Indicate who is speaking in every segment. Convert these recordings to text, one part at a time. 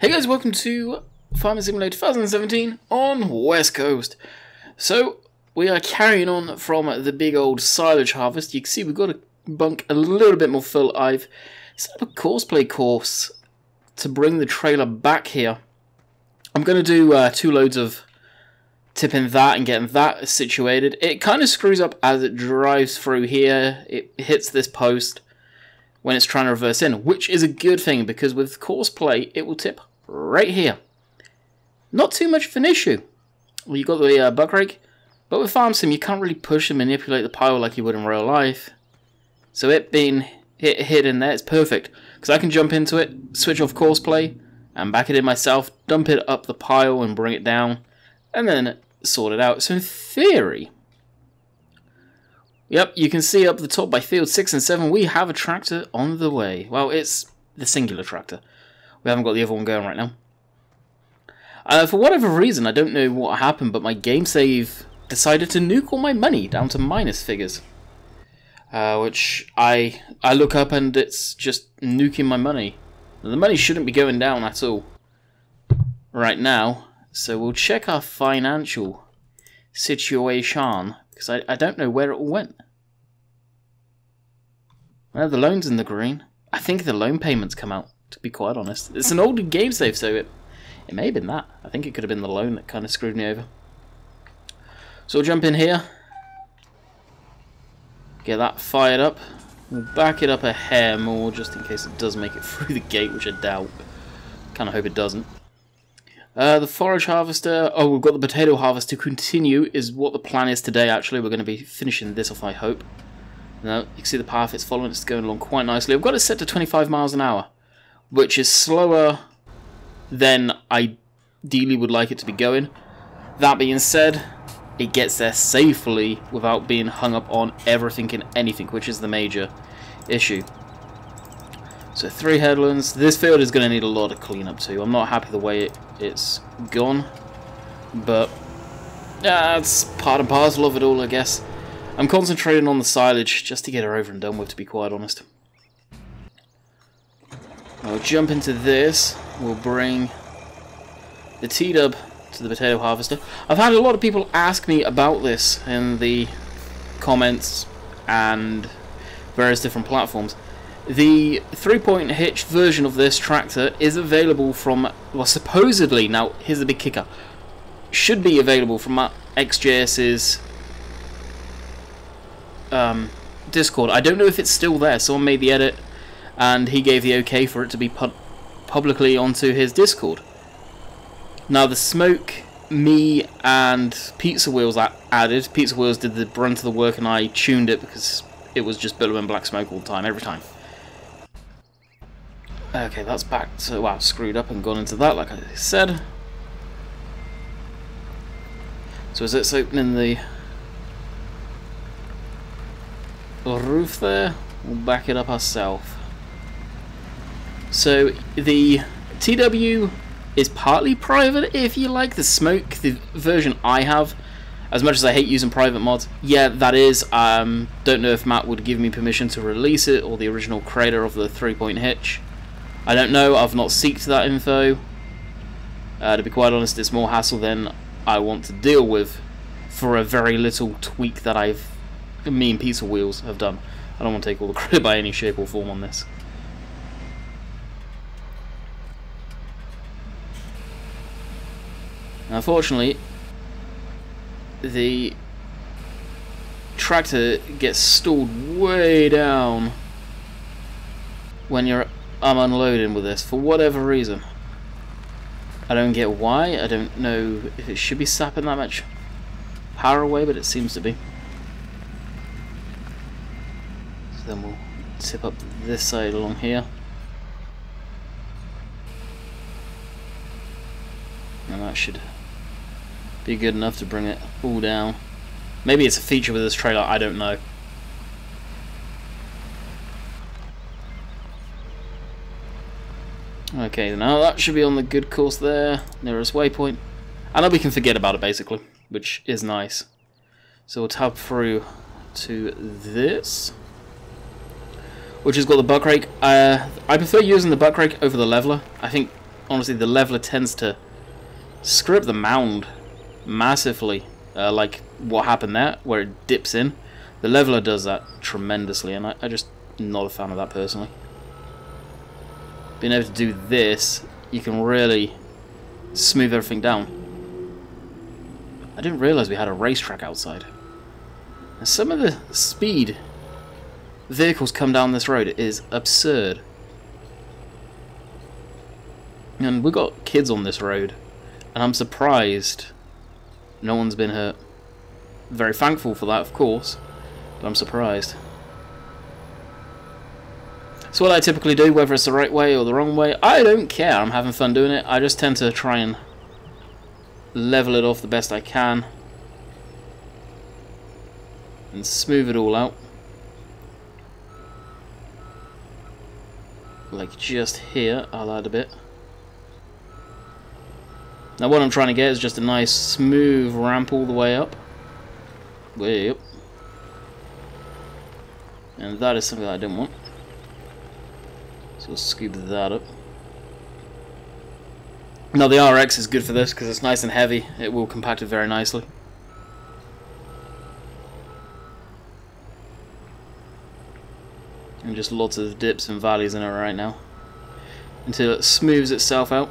Speaker 1: Hey guys, welcome to Farming Simulator 2017 on West Coast. So, we are carrying on from the big old silage harvest. You can see we've got a bunk a little bit more full. I've set up a Courseplay course to bring the trailer back here. I'm going to do 2 loads of tipping that and getting that situated. It kind of screws up as it drives through here. It hits this post when it's trying to reverse in, which is a good thing because with Courseplay it will tip right here. Not too much of an issue. Well, you got the buck rake, but with Farm Sim you can't really push and manipulate the pile like you would in real life. So it being hit in there, it's perfect because I can jump into it, switch off Courseplay, and back it in myself, dump it up the pile and bring it down, and then sort it out. So in theory, yep, you can see up the top by field 6 and 7 we have a tractor on the way. Well, it's the singular tractor. We haven't got the other one going right now. For whatever reason, I don't know what happened, but my game save decided to nuke all my money down to minus figures. Which I look up and it's just nuking my money. The money shouldn't be going down at all right now. So we'll check our financial situation, because I don't know where it all went. Well, the loan's in the green. I think the loan payments come out, to be quite honest. It's an older game save, so it may have been that. I think it could have been the loan that kind of screwed me over. So we'll jump in here. Get that fired up. We'll back it up a hair more, just in case it does make it through the gate, which I doubt. Kind of hope it doesn't. The forage harvester, oh, we've got the potato harvest to continue, is what the plan is today, actually. We're going to be finishing this off, I hope. Now, you can see the path it's following, it's going along quite nicely. I've got it set to 25 miles an hour, which is slower than I ideally would like it to be going. That being said, it gets there safely without being hung up on everything and anything, which is the major issue. So 3 headlands. This field is going to need a lot of cleanup too. I'm not happy the way it's gone, but it's part and parcel of it all, I guess. I'm concentrating on the silage just to get her over and done with, to be quite honest. I'll jump into this. We'll bring the T-dub to the potato harvester. I've had a lot of people ask me about this in the comments and various different platforms. The 3-point hitch version of this tractor is available from, well, supposedly, now here's the big kicker, should be available from XJS's Discord. I don't know if it's still there. Someone made the edit and he gave the okay for it to be put publicly onto his Discord. Now the smoke, me and Pizza Wheels added. Pizza Wheels did the brunt of the work and I tuned it because it was just billowing black smoke all the time, every time. Okay, that's back to, wow, screwed up and gone into that, like I said. So as it's opening the roof there, we'll back it up ourselves. So the TW is partly private, if you like. The smoke, the version I have, as much as I hate using private mods, yeah, that is. Don't know if Matt would give me permission to release it, or the original creator of the 3-point hitch. I don't know, I've not seeked that info. To be quite honest, it's more hassle than I want to deal with for a very little tweak that me and Pizza Wheels have done. I don't want to take all the credit by any shape or form on this. Unfortunately, the tractor gets stalled way down when I'm unloading with this, for whatever reason. I don't get why. I don't know if it should be sapping that much power away, but it seems to be. So then we'll tip up this side along here. And that should be good enough to bring it all down. Maybe it's a feature with this trailer, I don't know. Okay, now that should be on the good course there, nearest waypoint. And then we can forget about it basically, which is nice. So we'll tab through to this, which has got the buck rake. I prefer using the buck rake over the leveler. I think honestly, the leveler tends to screw up the mound massively. Like what happened there, where it dips in. The leveler does that tremendously, and I just not a fan of that personally. Being able to do this, you can really smooth everything down. I didn't realise we had a racetrack outside. And some of the speed vehicles come down this road is absurd. And we've got kids on this road, and I'm surprised no one's been hurt. Very thankful for that, of course, but I'm surprised. So what I typically do, whether it's the right way or the wrong way, I don't care. I'm having fun doing it. I just tend to try and level it off the best I can and smooth it all out. Like just here, I'll add a bit. Now what I'm trying to get is just a nice smooth ramp all the way up. Way up. And that is something that I didn't want. So we'll scoop that up. Now the RX is good for this because it's nice and heavy. It will compact it very nicely. And just lots of dips and valleys in it right now. Until it smooths itself out.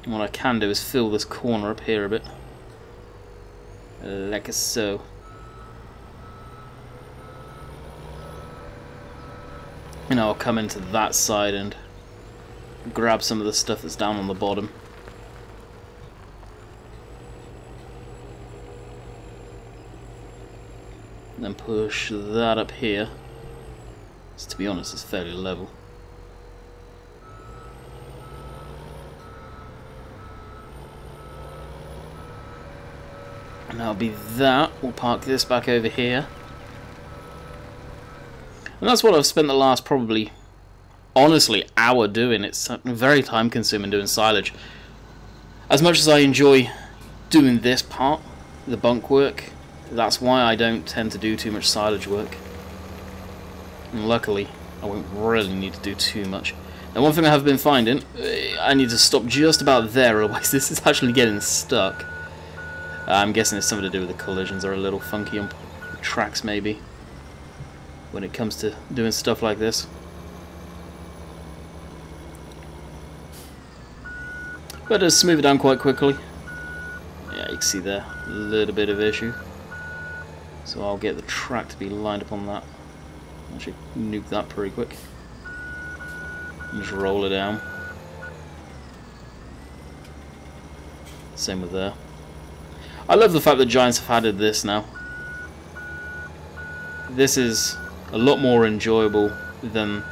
Speaker 1: And what I can do is fill this corner up here a bit. Like so. And I'll come into that side and grab some of the stuff that's down on the bottom. And then push that up here. So to be honest, it's fairly level. And that'll be that. We'll park this back over here. And that's what I've spent the last probably, honestly, hour doing. It's very time consuming doing silage. As much as I enjoy doing this part, the bunk work, that's why I don't tend to do too much silage work. And luckily, I won't really need to do too much. Now one thing I have been finding, I need to stop just about there, otherwise this is actually getting stuck. I'm guessing it's something to do with the collisions. Are a little funky on tracks maybe, when it comes to doing stuff like this. But it does smooth it down quite quickly. Yeah, you can see there, a little bit of issue. So I'll get the track to be lined up on that. Actually nuke that pretty quick. And just roll it down. Same with there. I love the fact that Giants have added this now. This is a lot more enjoyable than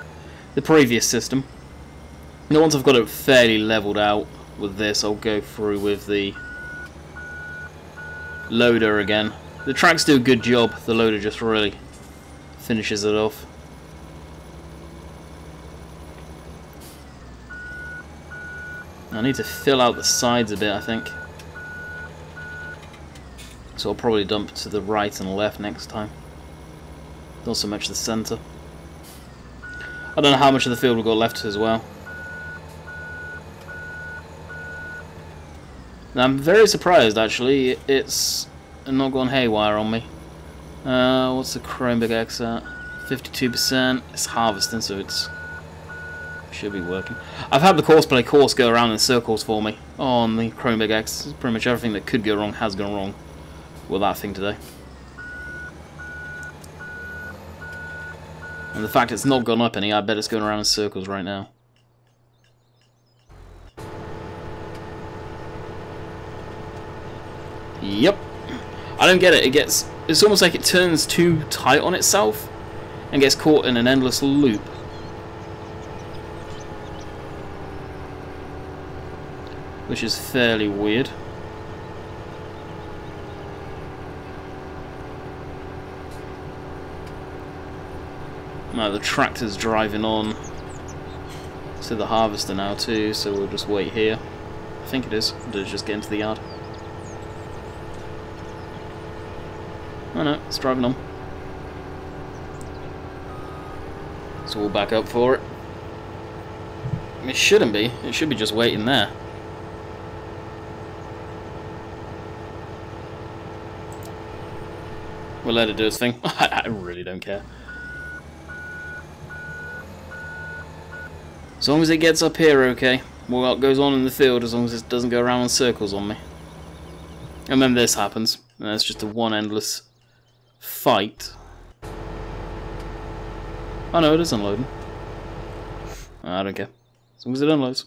Speaker 1: the previous system. Now once I've got it fairly leveled out with this, I'll go through with the loader again. The tracks do a good job, the loader just really finishes it off. I need to fill out the sides a bit, I think. So I'll probably dump to the right and left next time. Not so much the centre. I don't know how much of the field we've got left as well. Now I'm very surprised actually, it's not gone haywire on me. What's the Chrome Big X at? 52%. It's harvesting, so it's should be working. I've had the Courseplay course go around in circles for me on the Chrome Big X. Pretty much everything that could go wrong has gone wrong with that thing today. And the fact it's not gone up any, I bet it's going around in circles right now. Yep. I don't get it. It's almost like it turns too tight on itself and gets caught in an endless loop. Which is fairly weird. Now the tractor's driving on to the harvester now too, so we'll just wait here. I think it is. Let's just get into the yard. Oh no, it's driving on. So we'll back up for it. It shouldn't be. It should be just waiting there. We'll let it do its thing. I really don't care. As long as it gets up here, okay. What goes on in the field, as long as it doesn't go around in circles on me. And then this happens. And it's just a one endless fight. Oh no, it is unloading. I don't care. As long as it unloads.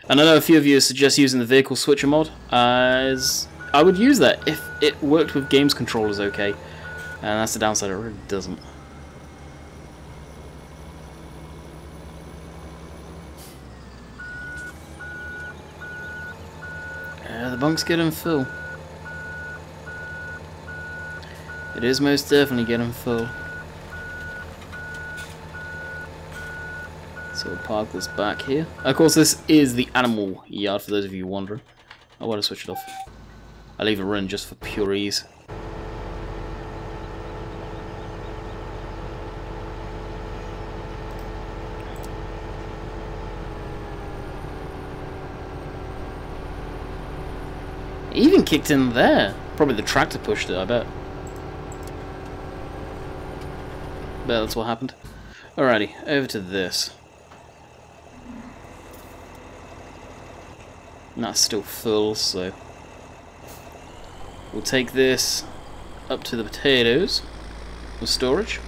Speaker 1: And I know a few of you suggest using the vehicle switcher mod, as I would use that if it worked with games controllers okay. And that's the downside, it really doesn't. The bunk's getting full. It is most definitely getting full. So we'll park this back here. Of course, this is the animal yard, for those of you wondering. I want to switch it off. I'll leave it running just for pure ease. It even kicked in there. Probably the tractor pushed it, I bet. Bet that's what happened. Alrighty, over to this. And that's still full, so we'll take this up to the potatoes for storage.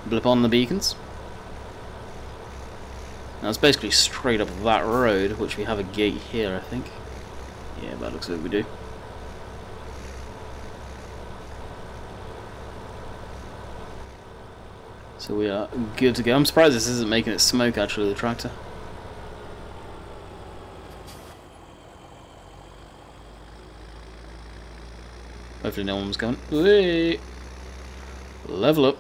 Speaker 1: Blip on the beacons. Now it's basically straight up that road, which we have a gate here, I think. Yeah, that looks like we do. So we are good to go. I'm surprised this isn't making it smoke, actually, the tractor. Hopefully no one's going. Whee! Level up.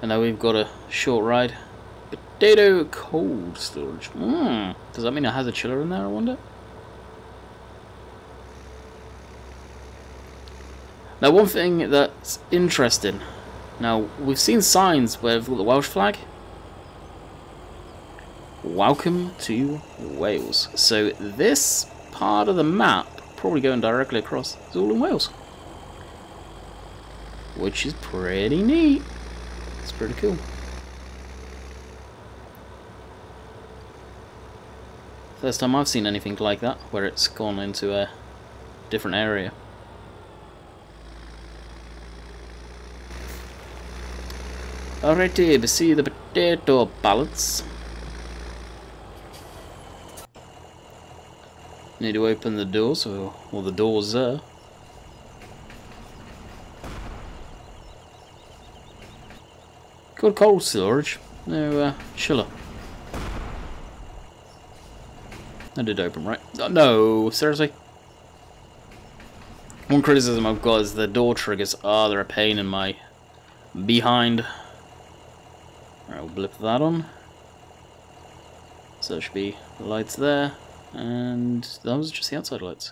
Speaker 1: And now we've got a short ride. Potato cold storage. Does that mean it has a chiller in there, I wonder? Now, one thing that's interesting. Now, we've seen signs where we've got the Welsh flag. Welcome to Wales. So this part of the map, probably going directly across, is all in Wales. Which is pretty neat. It's pretty cool. First time I've seen anything like that, where it's gone into a different area. Alrighty, we see the potato pallets. Need to open the doors, or the doors there. Good cold storage. No chiller. I did open, right? Oh, no, seriously? One criticism I've got is the door triggers. Ah, they're a pain in my behind. Alright, we'll blip that on. So there should be lights there. And that was just the outside lights.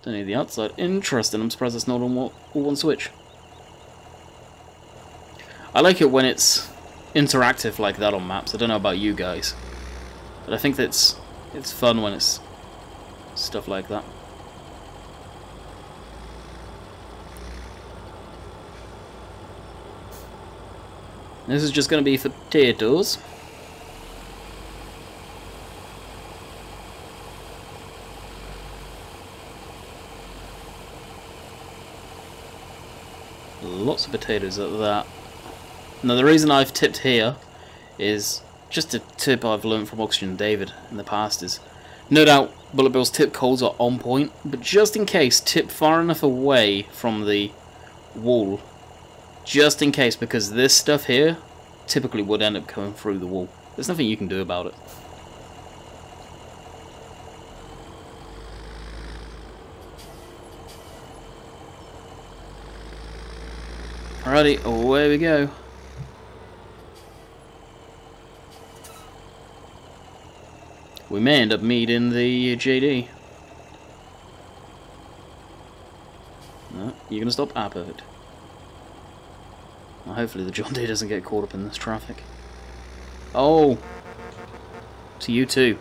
Speaker 1: Don't need the outside. Interesting, I'm surprised it's not all one switch. I like it when it's interactive like that on maps. I don't know about you guys, but I think that it's fun when it's stuff like that. This is just going to be for potatoes. Lots of potatoes at that. Now the reason I've tipped here is just a tip I've learned from Oxygen David in the past is, no doubt Bullet Bill's tip coals are on point, but just in case, tip far enough away from the wall. Just in case, because this stuff here typically would end up coming through the wall. There's nothing you can do about it. Alrighty, away we go. We may end up meeting the JD. No, you're gonna stop? Ah, perfect. Well, hopefully the John Deere doesn't get caught up in this traffic. Oh! To you too.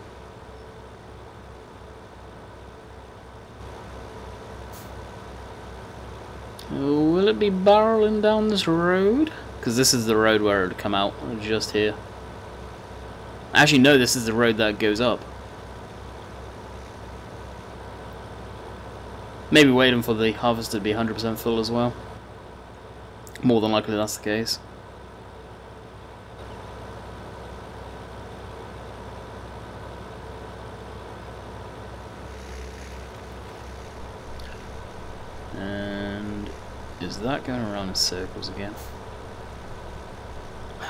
Speaker 1: Will it be barreling down this road? Because this is the road where it would come out, just here. Actually, no, this is the road that goes up. Maybe waiting for the harvest to be 100% full as well. More than likely that's the case. And is that going around in circles again?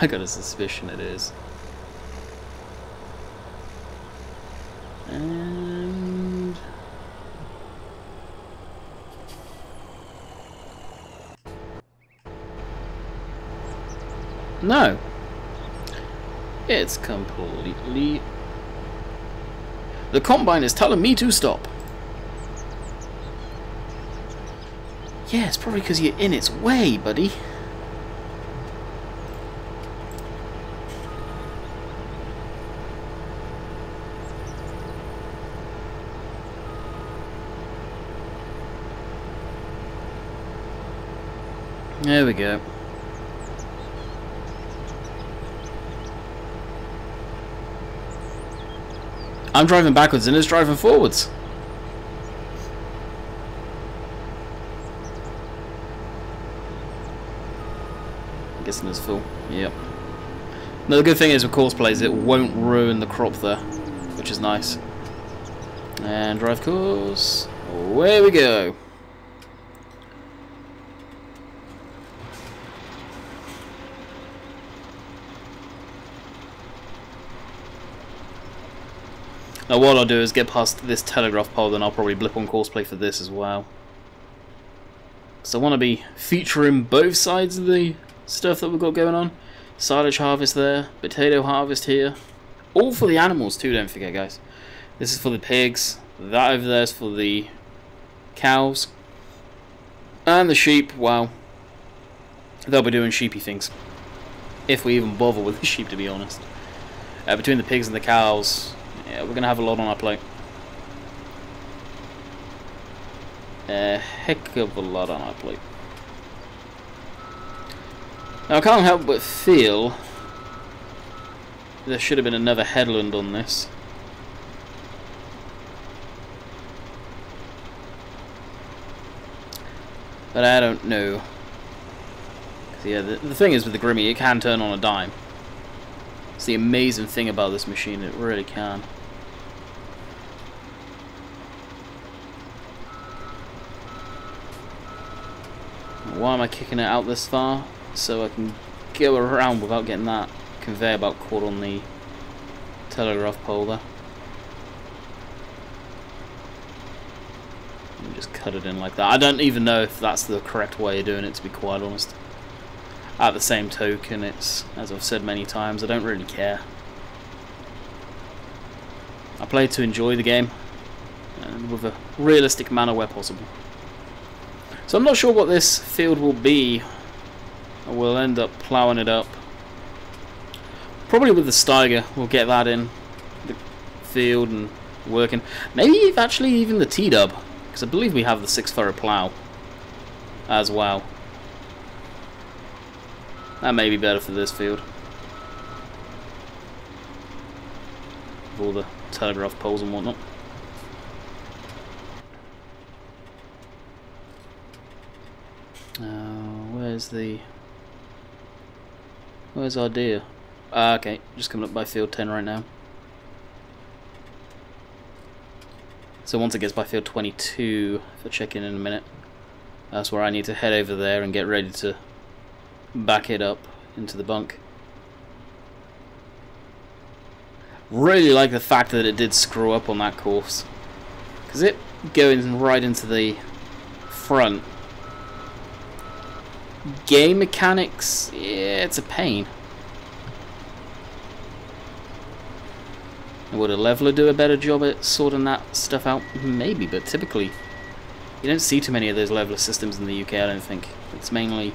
Speaker 1: I got a suspicion it is. And no, it's completely. The combine is telling me to stop. Yeah, it's probably because you're in its way, buddy. There we go. I'm driving backwards and it's driving forwards. I'm guessing it's full. Yep. No, the good thing is with Courseplay is it won't ruin the crop there, which is nice. And drive course. Away we go. Now what I'll do is get past this telegraph pole, then I'll probably blip on Courseplay for this as well. So I want to be featuring both sides of the stuff that we've got going on. Silage harvest there, potato harvest here. All for the animals too, don't forget guys. This is for the pigs, that over there is for the cows. And the sheep, well, they'll be doing sheepy things. If we even bother with the sheep, to be honest. Between the pigs and the cows, yeah, we're going to have a lot on our plate. A heck of a lot on our plate. Now I can't help but feel there should have been another headland on this. But I don't know. Yeah, the thing is with the Grimmy, it can turn on a dime. It's the amazing thing about this machine, it really can. Why am I kicking it out this far? So I can go around without getting that conveyor belt caught on the telegraph pole there. And just cut it in like that. I don't even know if that's the correct way of doing it, to be quite honest. At the same token, it's, as I've said many times, I don't really care. I play to enjoy the game, and with a realistic manner where possible. So I'm not sure what this field will be. We'll end up ploughing it up. Probably with the Steiger, we'll get that in the field and working. Maybe actually even the T-dub, because I believe we have the 6-furrow plough as well. That may be better for this field. With all the telegraph poles and whatnot. Where's our deer? Okay, just coming up by field 10 right now. So once it gets by field 22, if I check in a minute, that's where I need to head over there and get ready to back it up into the bunk. Really like the fact that it did screw up on that course, because it going right into the front. Game mechanics, yeah, it's a pain. Would a leveler do a better job at sorting that stuff out? Maybe, but typically You don't see too many of those leveler systems in the UK, I don't think. It's mainly...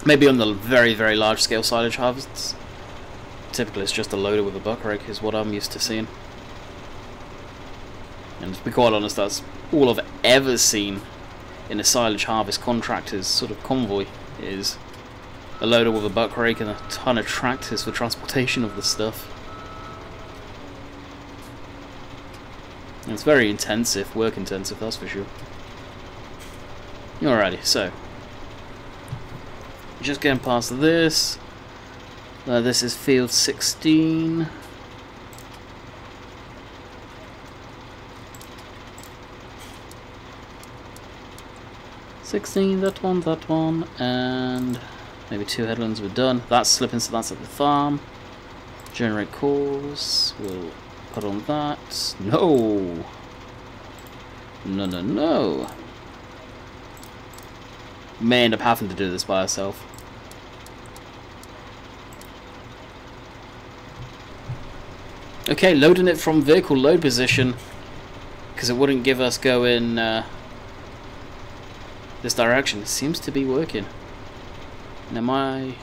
Speaker 1: maybe on the very, very large scale silage harvests. Typically it's just a loader with a buck rake is what I'm used to seeing. And to be quite honest, that's all I've ever seen in a silage harvest contractor's sort of convoy, is a loader with a buck rake and a ton of tractors for transportation of the stuff. And it's very intensive, work intensive, that's for sure. Alrighty, so just getting past this. This is field 16. That one, and maybe 2 headlands were done. That's slipping, so that's at the farm. Generate course, we'll put on that. No! No, no, no! May end up having to do this by ourselves. Okay, loading it from vehicle load position, because it wouldn't give us go in this direction. It seems to be working. Now my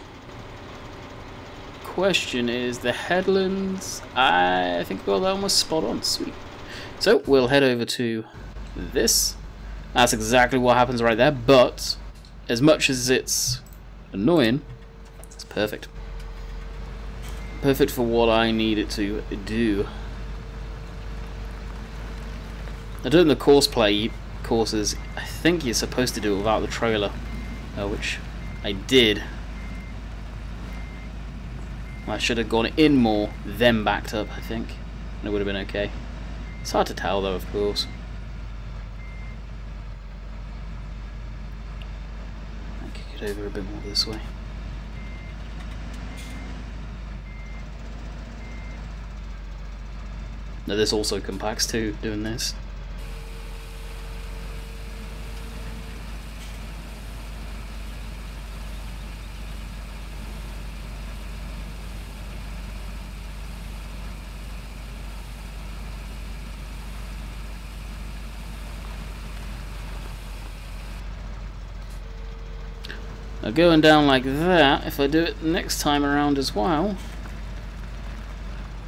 Speaker 1: question is, the headlands, I think we got that almost spot on. Sweet. So we'll head over to this. That's exactly what happens right there, but as much as it's annoying, it's perfect. Perfect for what I need it to do. Now doing the Courseplay courses, I think you're supposed to do it without the trailer, which I did. I should have gone in more, then backed up, I think, and it would have been okay. It's hard to tell though, of course. I could get over a bit more this way. Now this also compacts too, doing this. Now going down like that, if I do it next time around as well,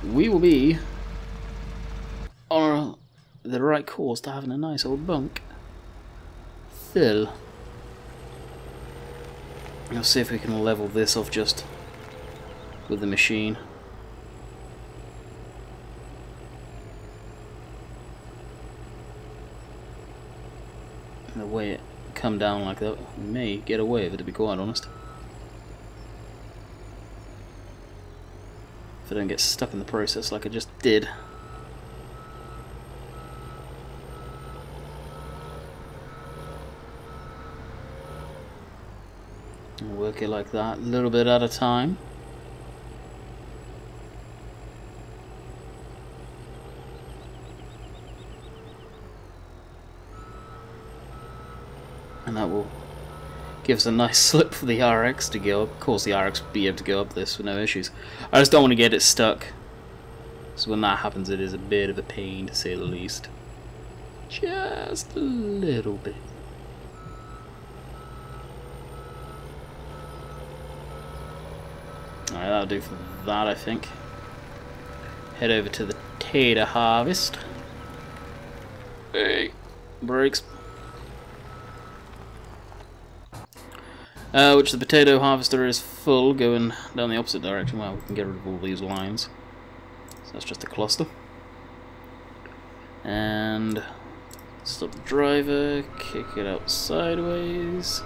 Speaker 1: we will be on the right course to having a nice old bunk. Fill. Let's see if we can level this off just with the machine. And the way it come down like that, we may get away with it, to be quite honest. If I don't get stuck in the process like I just did. Work it like that, a little bit at a time. And that will give us a nice slip for the RX to go up. Of course the RX will be able to go up this with no issues. I just don't want to get it stuck. So when that happens, it is a bit of a pain, to say the least. Just a little bit. Alright, that'll do for that, I think. Head over to the potato harvest. Hey, brakes. Which the potato harvester is full, going down the opposite direction. Well, we can get rid of all these lines. So that's just a cluster. And stop the driver, kick it out sideways.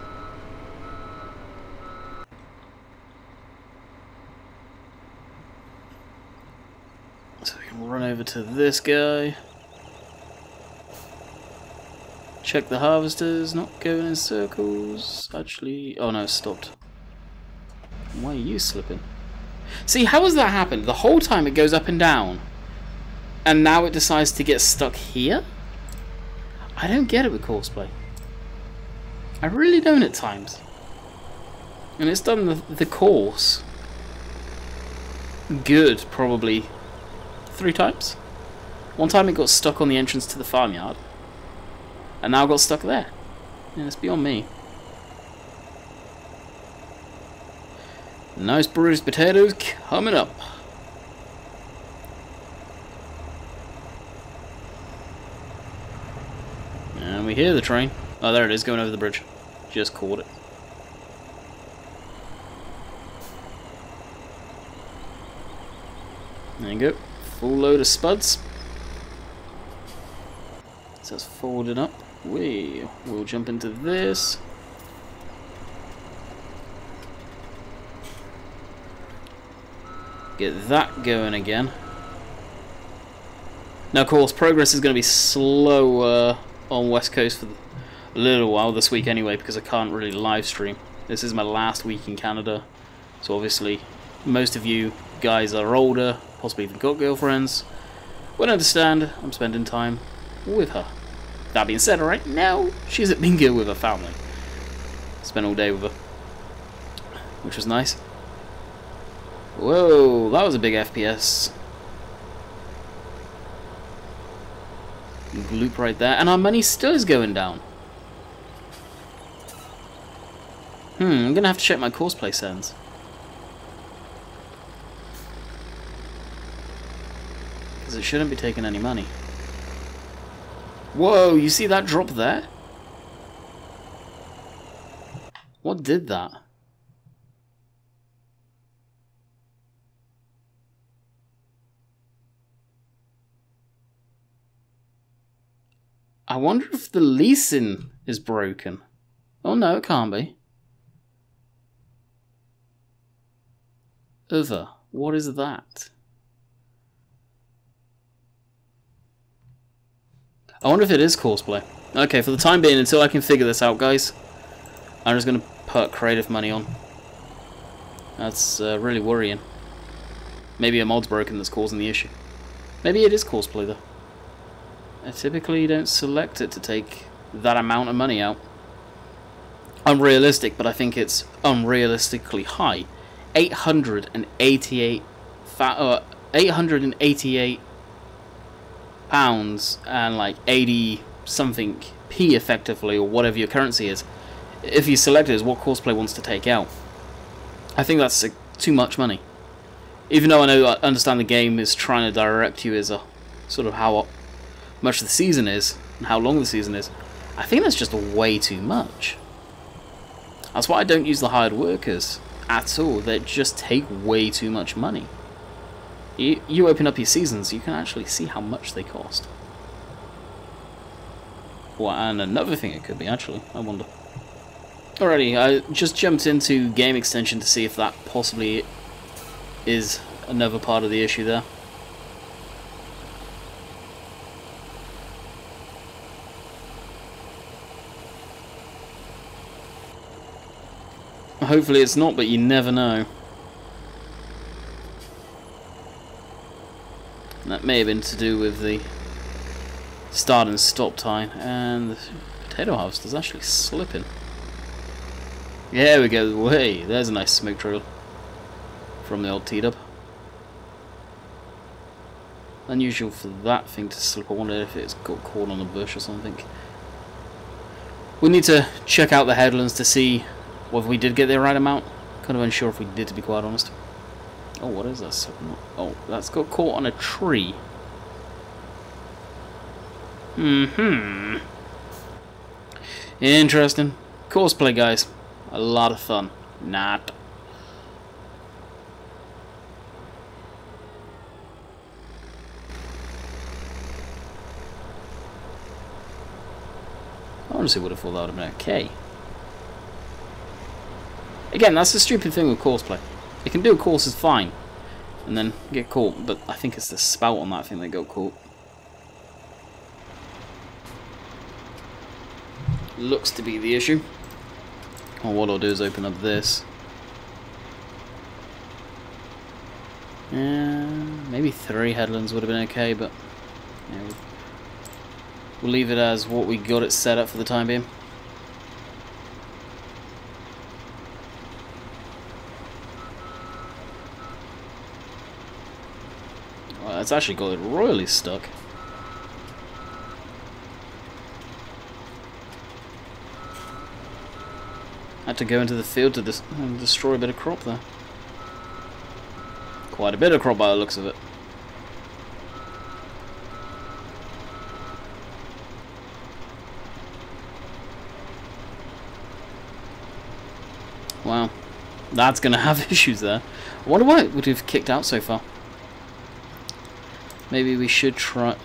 Speaker 1: So we can run over to this guy. Check the harvesters, not going in circles. Actually, oh no, it stopped. Why are you slipping? See, how has that happened? The whole time it goes up and down, and now it decides to get stuck here? I don't get it with Courseplay. I really don't at times. And it's done the course good, probably 3 times. One time it got stuck on the entrance to the farmyard. and now got stuck there. Yeah, it's beyond me. Nice bruised potatoes coming up. And we hear the train. Oh, there it is, going over the bridge. Just caught it. There you go. Full load of spuds. So it's folded up. We'll jump into this. Get that going again. Now, of course, progress is going to be slow on West Coast for a little while this week anyway, because I can't really live stream. This is my last week in Canada, so obviously most of you guys are older, possibly even got girlfriends, would understand I'm spending time with her. That being said, right now she's at bingo with her family. Spent all day with her, which was nice. Whoa, that was a big FPS. Loop right there, and our money still is going down. I'm gonna have to check my Courseplay settings. Because it shouldn't be taking any money. Whoa, you see that drop there? What did that? I wonder if the leasing is broken. Oh no, it can't be. Other. What is that? I wonder if it is Courseplay. Okay, for the time being, until I can figure this out, guys, I'm just going to put creative money on. That's really worrying. Maybe a mod's broken that's causing the issue. Maybe it is Courseplay, though. I typically don't select it to take that amount of money out. Unrealistic, but I think it's unrealistically high. 888 pounds and like 80 something p effectively, or whatever your currency is, if you select it as what Courseplay wants to take out. I think that's too much money. Even though I understand the game is trying to direct you as a sort of how much the season is and how long the season is, I think that's just way too much. That's why I don't use the hired workers at all. They just take way too much money. You open up your seasons, you can actually see how much they cost. Well, and another thing it could be, actually, I wonder. Alrighty, I just jumped into game extension to see if that possibly is another part of the issue there. Hopefully it's not, but you never know. That may have been to do with the start and stop time, and the potato harvest is actually slipping. Yeah, there we go. Way, there's a nice smoke trail from the old T-dub. Unusual for that thing to slip. I wonder if it's got caught on a bush or something. We need to check out the headlands to see whether we did get the right amount. Kind of unsure if we did, to be quite honest. Oh, what is this? Oh, that's got caught on a tree. Interesting. Courseplay, guys. A lot of fun. Not. I honestly would have thought that would have been okay. Again, that's the stupid thing with Courseplay. You can do courses fine, and then get caught, but I think it's the spout on that thing that got caught. Looks to be the issue. Well, what I'll do is open up this. Maybe 3 headlands would have been okay, but yeah, we'll leave it as what we got it set up for the time being. Well, it's actually got it royally stuck. Had to go into the field to destroy a bit of crop there. Quite a bit of crop by the looks of it. Wow. That's going to have issues there. I wonder why it would have kicked out so far. Maybe we should try...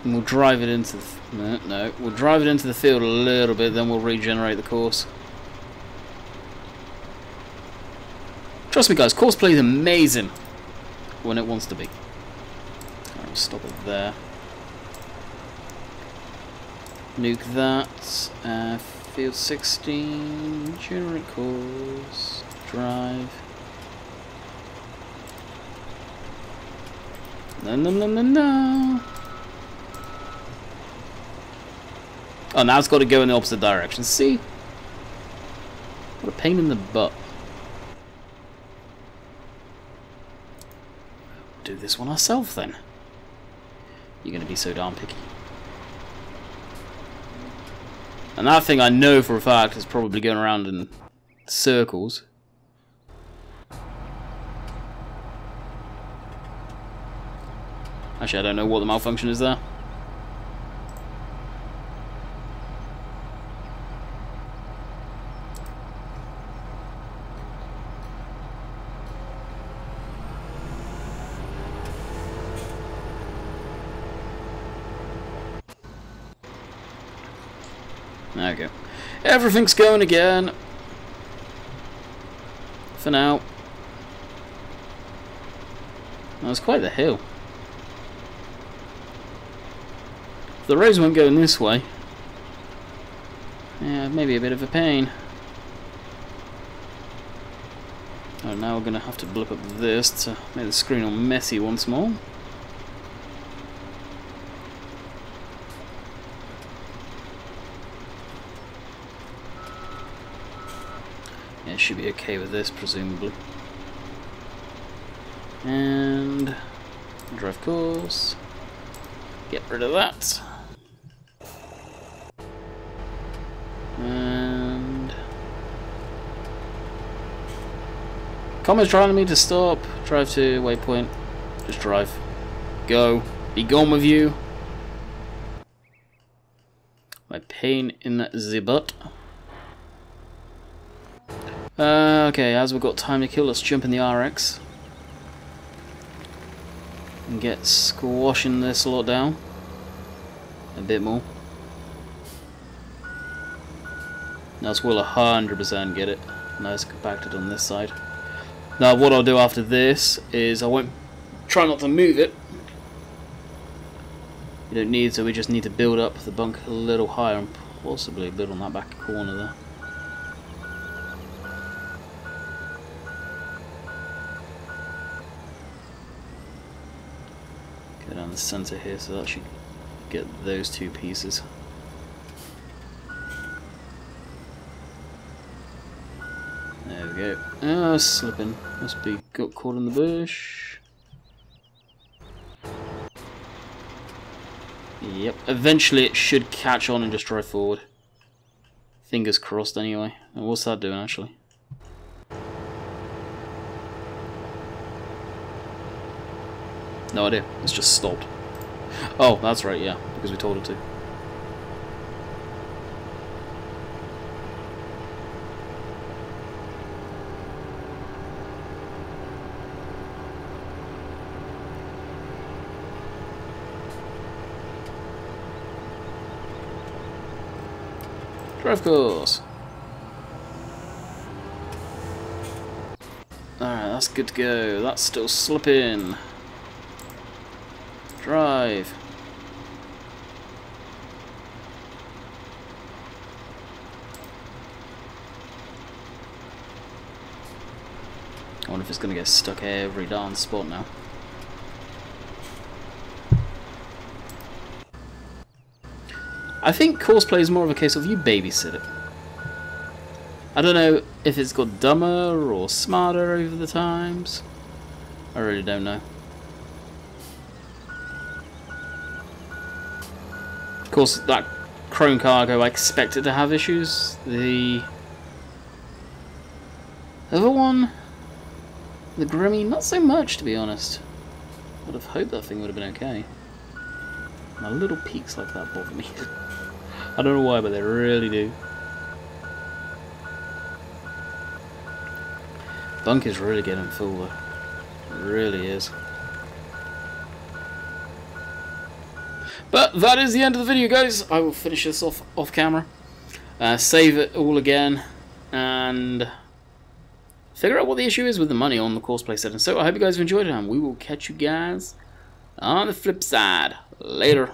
Speaker 1: we'll drive it into the... No, we'll drive it into the field a little bit, then we'll regenerate the course. Trust me guys, Courseplay is amazing when it wants to be. Alright, we'll stop it there. Nuke that. Field 16. Generate course. Drive. No. Oh, now it's got to go in the opposite direction. See? What a pain in the butt. Do this one ourselves then. You're going to be so darn picky. And that thing I know for a fact is probably going around in circles. Actually, I don't know what the malfunction is there. There we go. Everything's going again. For now. That was quite the hill. If the roads weren't going this way, yeah, maybe a bit of a pain. Oh, now we're going to have to blip up this to make the screen all messy once more. Yeah, should be okay with this, presumably. And drive course. Get rid of that. And Comma's trying me to stop. Drive to waypoint. Just drive. Go. Be gone with you. My pain in the butt. Okay, as we've got time to kill, let's jump in the RX and get squashing this lot down a bit more. Now this will 100% get it. Nice compacted on this side. Now what I'll do after this is I won't try not to move it. You don't need to, we just need to build up the bunk a little higher and possibly build on that back corner there. Down the center here, so that should get those two pieces. There we go. Oh, slipping. Must be got caught in the bush. Yep. Eventually it should catch on and just drive forward. Fingers crossed anyway. And what's that doing actually? No idea, it's just stopped. Oh, that's right, yeah, because we told it to. Drive course. Alright, that's good to go. That's still slipping. Drive. I wonder if it's going to get stuck every darn spot now. I think Courseplay is more of a case of you babysit it. I don't know if it's got dumber or smarter over the times. I really don't know. course, that Chrome Cargo I expected to have issues. The other one, the Grimmy, not so much, to be honest. Would have hoped that thing would have been okay. My little peaks like that bother me. I don't know why, but they really do. Bunk is really getting full though. It really is. But that is the end of the video, guys. I will finish this off camera. Save it all again. And figure out what the issue is with the money on the Courseplay setting. So I hope you guys have enjoyed it, and we will catch you guys on the flip side. Later.